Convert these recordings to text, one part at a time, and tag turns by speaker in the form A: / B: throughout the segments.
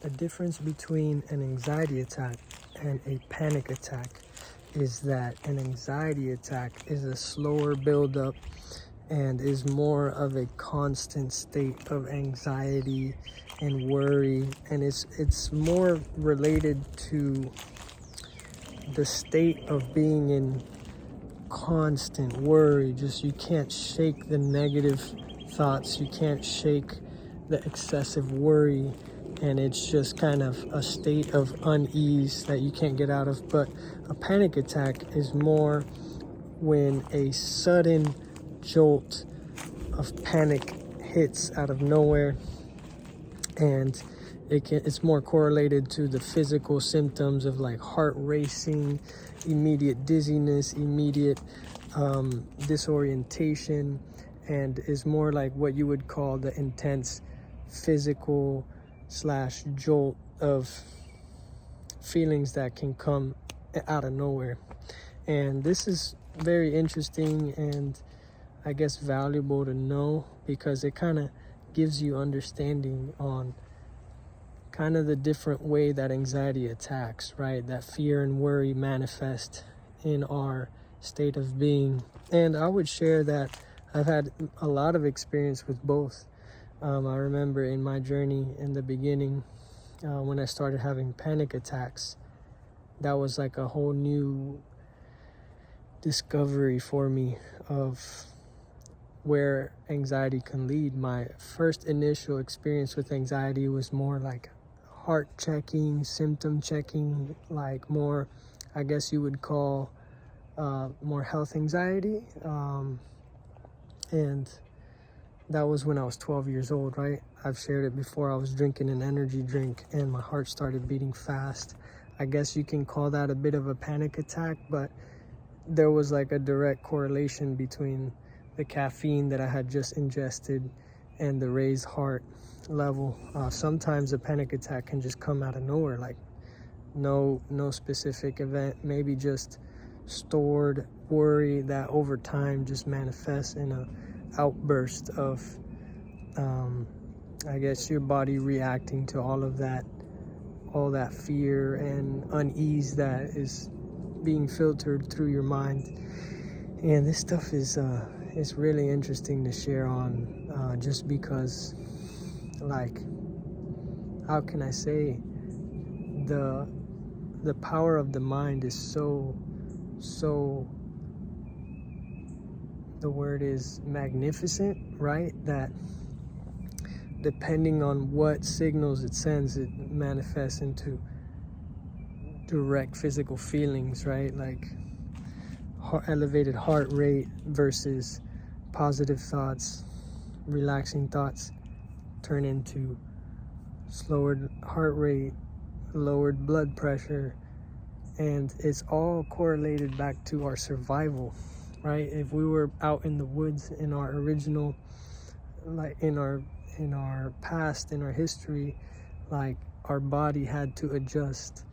A: The difference between an anxiety attack and a panic attack is that an anxiety attack is a slower buildup and is more of a constant state of anxiety and worry, and it's more related to the state of being in constant worry. Just you can't shake the negative thoughts, you can't shake the excessive worry, and it's just kind of a state of unease that you can't get out of. But a panic attack is more when a sudden jolt of panic hits out of nowhere, and it's more correlated to the physical symptoms of like heart racing, immediate dizziness, immediate disorientation, and is more like what you would call the intense physical / jolt of feelings that can come out of nowhere. And this is very interesting and I guess valuable to know, because it kind of gives you understanding on kind of the different way that anxiety attacks, right? That fear and worry manifest in our state of being. And I would share that I've had a lot of experience with both. I remember in my journey in the beginning, when I started having panic attacks, that was like a whole new discovery for me of where anxiety can lead. My first initial experience with anxiety was more like heart checking, symptom checking, like more, I guess you would call more health anxiety. And that was when I was 12 years old, right? I've shared it before. I was drinking an energy drink and my heart started beating fast. I guess you can call that a bit of a panic attack, but there was like a direct correlation between the caffeine that I had just ingested and the raised heart level. Sometimes a panic attack can just come out of nowhere, like no specific event, maybe just stored worry that over time just manifests in a outburst of I guess your body reacting to all that fear and unease that is being filtered through your mind. And this stuff is really interesting to share on, just because, like, how can I say, the power of the mind is so the word is magnificent, right? That depending on what signals it sends, it manifests into direct physical feelings, right? Like elevated heart rate versus positive thoughts, relaxing thoughts turn into slowered heart rate, lowered blood pressure, and it's all correlated back to our survival, right? If we were out in the woods in our original, like in our past, in our history, like our body had to adjust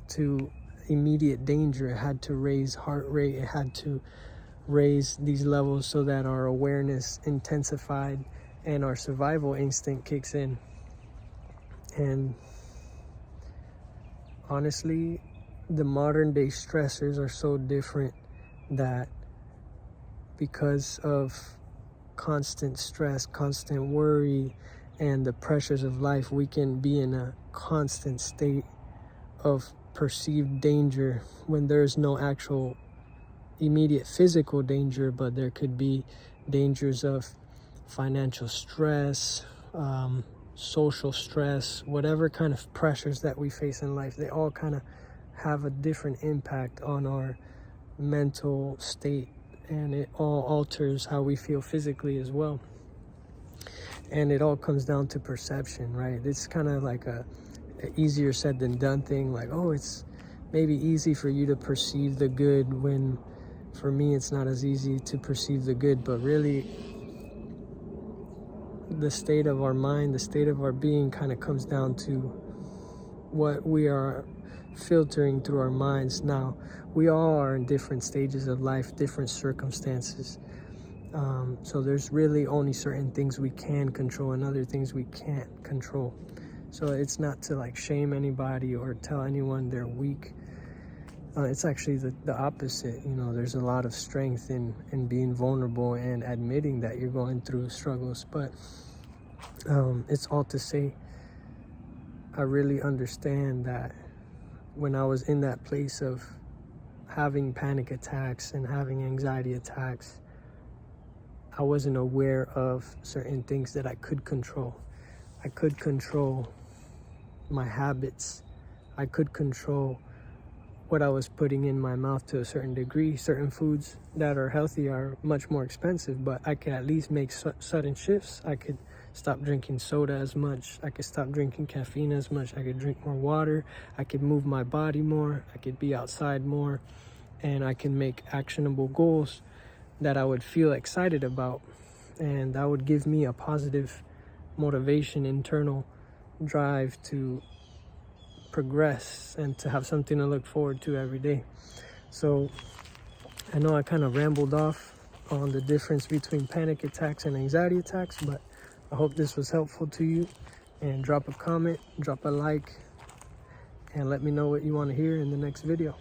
A: to immediate danger. It had to raise heart rate, it had to raise these levels so that our awareness intensified and our survival instinct kicks in. And honestly, the modern day stressors are so different that because of constant stress, constant worry, and the pressures of life, we can be in a constant state of perceived danger when there's no actual immediate physical danger, but there could be dangers of financial stress, social stress, whatever kind of pressures that we face in life. They all kind of have a different impact on our mental state, and it all alters how we feel physically as well. And it all comes down to perception, right? It's kind of like a easier said than done thing. Like, oh, it's maybe easy for you to perceive the good, when for me it's not as easy to perceive the good. But really, the state of our mind, the state of our being kind of comes down to what we are filtering through our minds. Now, we all are in different stages of life, different circumstances. So there's really only certain things we can control and other things we can't control. So it's not to like shame anybody or tell anyone they're weak. It's actually the opposite. You know, there's a lot of strength in being vulnerable and admitting that you're going through struggles. But it's all to say, I really understand that when I was in that place of having panic attacks and having anxiety attacks, I wasn't aware of certain things that I could control. I could control my habits. I could control what I was putting in my mouth to a certain degree. Certain foods that are healthy are much more expensive, but I could at least make sudden shifts. I could stop drinking soda as much. I could stop drinking caffeine as much. I could drink more water. I could move my body more. I could be outside more. And I can make actionable goals that I would feel excited about. And that would give me a positive motivation, internal drive to progress and to have something to look forward to every day. So I know I kind of rambled off on the difference between panic attacks and anxiety attacks, but I hope this was helpful to you. And drop a comment, drop a like, and let me know what you want to hear in the next video.